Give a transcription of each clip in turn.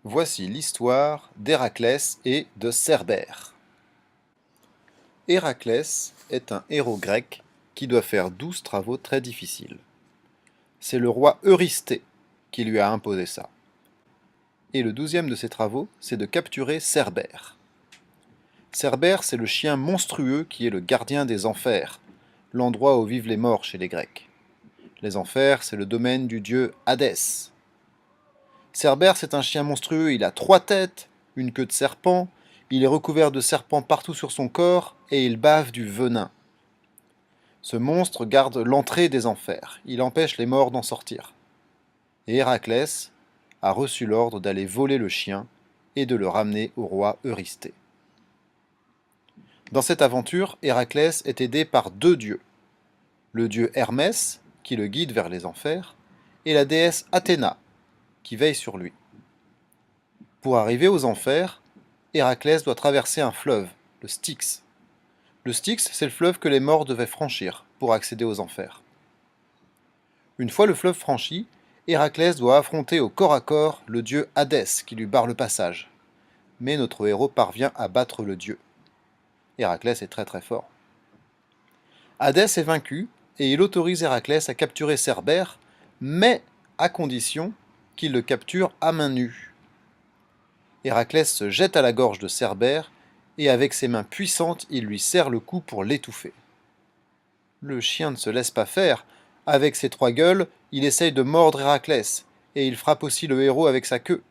Voici l'histoire d'Héraclès et de Cerbère. Héraclès est un héros grec qui doit faire 12 travaux très difficiles. C'est le roi Eurysthée qui lui a imposé ça. Et le 12e de ses travaux, c'est de capturer Cerbère. Cerbère, c'est le chien monstrueux qui est le gardien des enfers, l'endroit où vivent les morts chez les Grecs. Les enfers, c'est le domaine du dieu Hadès. Cerbère, c'est un chien monstrueux, il a 3 têtes, une queue de serpent, il est recouvert de serpents partout sur son corps et il bave du venin. Ce monstre garde l'entrée des enfers, il empêche les morts d'en sortir. Et Héraclès a reçu l'ordre d'aller voler le chien et de le ramener au roi Eurysthée. Dans cette aventure, Héraclès est aidé par 2 dieux. Le dieu Hermès, qui le guide vers les enfers, et la déesse Athéna, qui veille sur lui. Pour arriver aux enfers, Héraclès doit traverser un fleuve, le Styx. Le Styx, c'est le fleuve que les morts devaient franchir pour accéder aux enfers. Une fois le fleuve franchi, Héraclès doit affronter au corps à corps le dieu Hadès qui lui barre le passage. Mais notre héros parvient à battre le dieu. Héraclès est très très fort. Hadès est vaincu et il autorise Héraclès à capturer Cerbère, mais à condition qu'il le capture à main nue. Héraclès se jette à la gorge de Cerbère et avec ses mains puissantes, il lui serre le cou pour l'étouffer. Le chien ne se laisse pas faire. Avec ses 3 gueules, il essaye de mordre Héraclès et il frappe aussi le héros avec sa queue.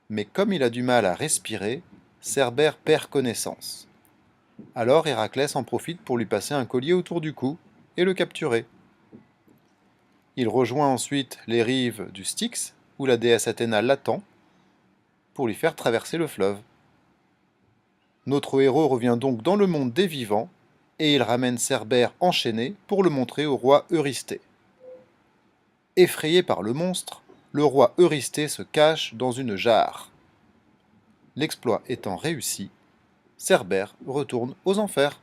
Mais comme il a du mal à respirer, Cerbère perd connaissance. Alors Héraclès en profite pour lui passer un collier autour du cou et le capturer. Il rejoint ensuite les rives du Styx, où la déesse Athéna l'attend, pour lui faire traverser le fleuve. Notre héros revient donc dans le monde des vivants, et il ramène Cerbère enchaîné pour le montrer au roi Eurysthée. Effrayé par le monstre, le roi Eurysthée se cache dans une jarre. L'exploit étant réussi, Cerbère retourne aux enfers.